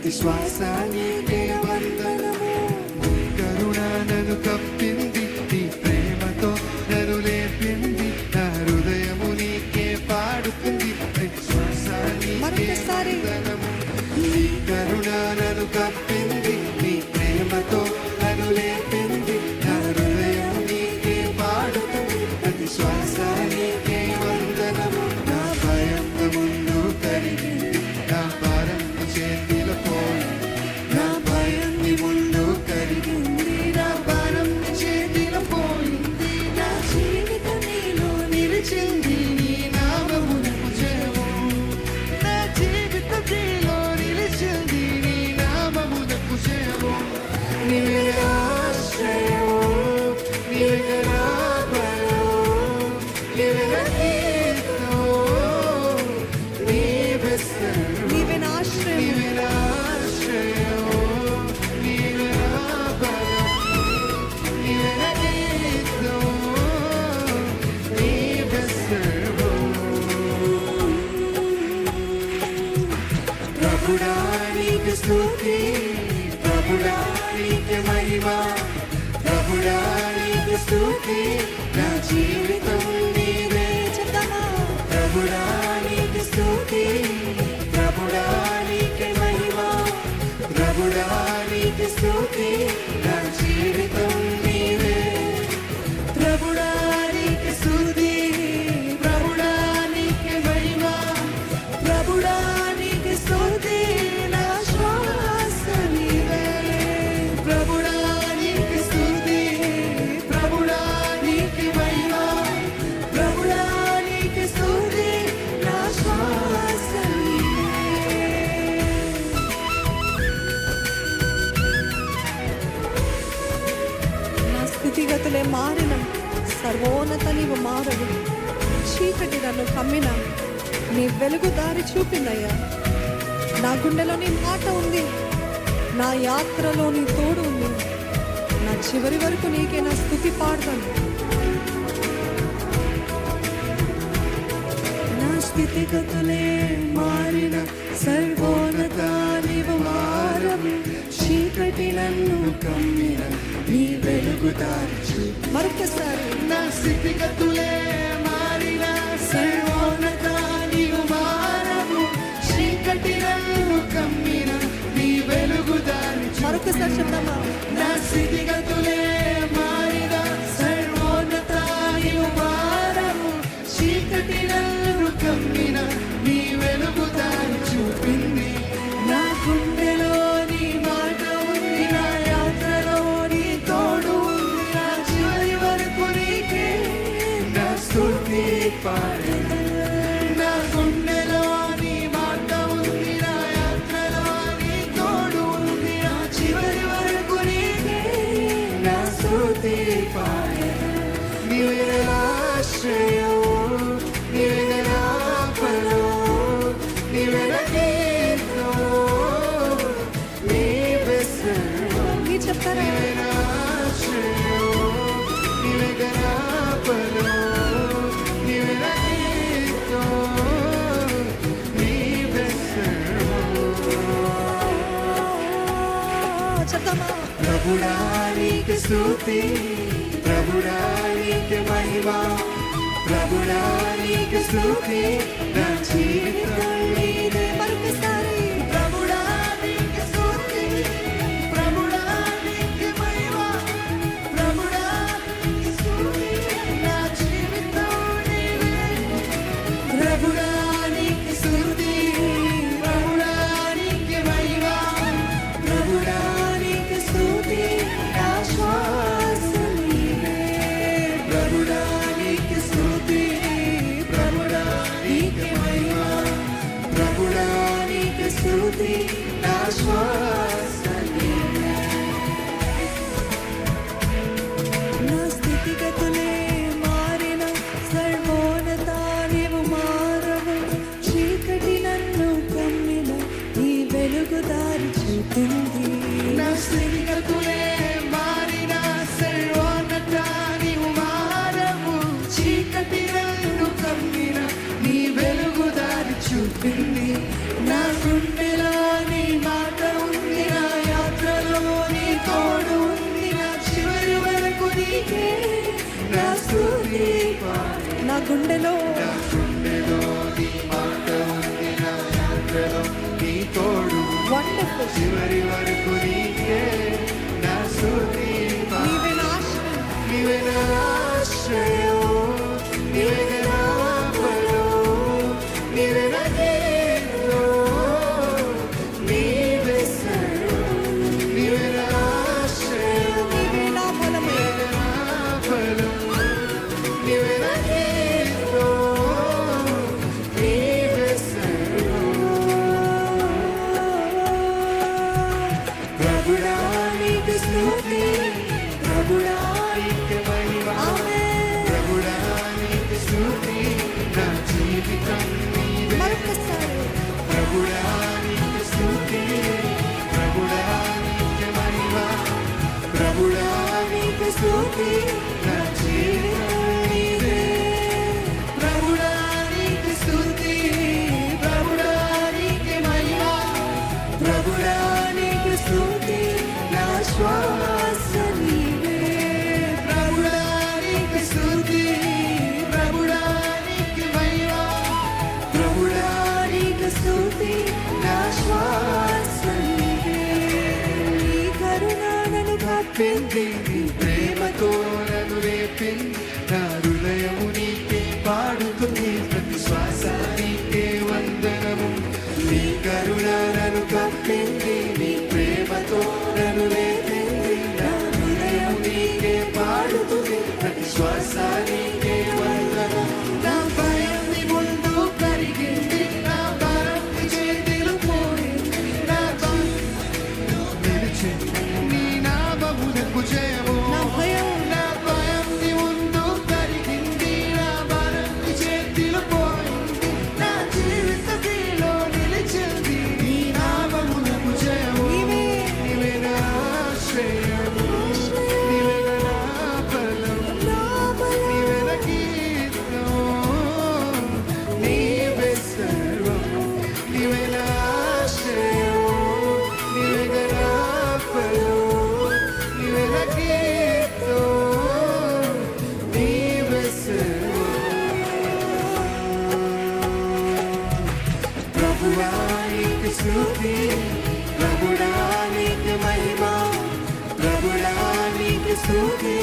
ప్రతి శ్వాస నీకే వందనము. నీ కరుణ నన్ను కప్పింది, నీ ప్రేమతో నన్ను లేపింది, నా హృదయము నీకే పాడుతుంది. ప్రతి శ్వాస నీకే వందనము. నీ కరుణ నన్ను కప్పింది, నీ ప్రేమతో నన్ను లేపింది, నా హృదయం నీకే పాడుతుంది. ప్రతి శ్వాస నీకే వందనము. నా భయం ముందు కరిగింది, నా భారం చేతిలో పోయింది. నా భయం ముందు కరిగింది, నా భారం చేతిలో పోయింది. నా జీవితం నీలో నిలిచింది, నీ నామమునకు జయము. నా జీవితం నీలో నిలిచింది, నీ నామమునకు జయము. నీవే ఆశ్రయము, నీవే నా బలము, నీవే నా కీర్తనము, నీవే సర్వము. నీవే నా ఆశ్రయము, నీవే నా బలము, నీవే నా కీర్తనము, నీవే సర్వము. ప్రభుడా నీకు స్తుతి, ప్రభుడా నీకు మహిమ, ప్రభుడా నీకు స్తుతి, నా జీవితం నీవే. ప్రభుడా నీకు స్తుతి, ప్రభుడా నీకు మహిమ, ప్రభుడా నీకు స్తుతి, నా జీవితం నీవే. ప్రభుడా నీకు స్తుతి, ప్రభుడా నీకు మహిమ, ప్రభుడా నీకు స్తుతి, నా శ్వాస నీవే. ప్రభుడా నీకు స్తుతి, ప్రభుడా నీకు మహిమ, ప్రభుడా నీకు స్తుతి, నా శ్వాస నీవే. నా స్థితిగతులే మారిన, సర్వోన్నత నీవు మారవు. చీకటి నన్ను కమ్మిన, నీ వెలుగు దారి చూపిందయ్యా. నా గుండెలో నీ మాట ఉంది, నా యాత్రలో నీ తోడు ఉంది. నా చివరి వరకు నీకే నా స్తుతి పాడతాను. నా స్థితిగతులే మారిన, సర్వోన్నత నీవు మారవు. చీకటి నన్ను కమ్మిన, నీ వెలుగు దారి చూపి. మరొకసారి నా స్థితిగతులే మారిన, సర్వోన్నత నీవు మారవు. చీకటి నన్ను కమ్మిన, నీ వెలుగు దారి చూపి. మరొకసారి చెప్తామా? నా స్థితిగతులే మారిన, సర్వోన్నత నీవు మారవు. చీకటి నన్ను కమ్మిన, నీ వెలుగు దారి చూపింది. నా గుండెలో నీ మాట ఉంది, నా యాత్రలో నీ తోడు ఉంది. నా చివరి వరకు నీకే నా స్తుతి పాడెను. నా గుండెలో నీ మాట ఉంది, నా యాత్రలో నీ తోడు ఉంది. నా చివరి వరకు నీకే నా స్తుతి పాడెను. నీవే నా ఆశ్రయము, నీవే నా బలము, నీవే నా కీర్తనము, నీవే సర్వము. నీవే నా ఆశ్రయము, నీవే నా బలము, నీవే నా కీర్తనము, నీవే సర్వము. ప్రభుడా నీకు స్తుతి, ప్రభుడా నీకు మహిమ, ప్రభుడా నీకు స్తుతి, నా జీవితం నీదే. మరొకసారి ప్రభుడా నీకు స్తుతి, ప్రభుడా నీకు మహిమ, ప్రభుడా నీకు స్తుతి, నా జీవితం నీదే. ప్రభుడా నీకు స్తుతి, ప్రభుడా నీకు మహిమ, ప్రభుడా నీకు స్తుతి, నా శ్వాస నీవే. ప్రభుడా నీకు స్తుతి, ప్రభుడా నీకు మహిమ, ప్రభుడా నీకు స్తుతి, నా శ్వాస నీవే. నా స్థితిగతులే మారిన, సర్వోన్నత నీవు మారవు. చీకటి నన్ను కమ్మిన, నీ వెలుగు దారి చూపింది. నా స్థితిగతులే మారిన, సర్వోన్నత నీవు మారవు. చీకటి నన్ను కమ్మిన, నీ వెలుగు దారి చూపింది. నా గుండెలో నీ మాట నా గుండెలో నీ మాట ఉంది, నా యాత్రలో నీ తోడు. వండర్ఫుల్. చివరి వరకు నీకే నా స్తుతి. నీవే నా ఆశ్రయం. నీవే నా ఆశ్రయం, నీవే నా బలం, నీవే నా కీర్తనం, నీవే సర్వం. నీవే నా ఆశ్రయం, నీవే నా బలము. నీవే నా బలం, నీవే నా కీర్తనం, నీవే సర్వం. ప్రభుడా నీకు స్తుతి, ప్రభుడా నీకు మహిమ. ప్రభుడా నీకు స్తుతి, నా జీవితం నీవే. మరొకసారి ప్రభుడా నీకు స్తుతి, ప్రభుడా నీకు మహిమ. ప్రభుడా నీకు స్తుతి, నా జీవితం నీవే. ప్రభుడా నీకు స్తుతి, ప్రభుడా నీకు మహిమ. ప్రభుడా నీకు స్తుతి, నా శ్వాస నీవే. ప్రభుడా నీకు స్తుతి, ప్రభుడా నీకు మహిమ. ప్రభుడా నీకు స్తుతి, నా శ్వాస నీవే. నీ కరుణ నన్ను కప్పింది, నీ ప్రేమతో నన్ను రేపింది. నా హృదయము నీకే పాడుతుంది, ప్రతి శ్వాస నీకే వందనము. నీ కరుణ నన్ను కప్పింది, నీ ప్రేమతో నన్ను రేపింది. నా హృదయము నీకే పాడుతుంది, ప్రతి శ్వాస నీకే వందనము. నా భయం నీ ముందు కరిగింది, నా భారం నీ చేతిలో పోయింది. నా నిలిచింది నీ నామమునకు జయము. నా భయం నా భయం నీ ముందు కరిగింది, నా భారం నీ చేతిలో పోయింది. నా జీవితములో నిలిచింది నీ నామమునకు జయము. నీవే. నీవే నా ఆశ్రయము, నీవే నా బలం, నా బలం. నీవే నా కీర్తనం, నీవే సర్వం. నీవే నా ఆశ్రయం, నీవే నా బలం, నీవే నా కీర్తనం, నీవే సర్వం. ప్రభువా నీకు స్తుతి, ప్రభుడా నీకు మహిమ. ప్రభుడా నీకు స్తుతి,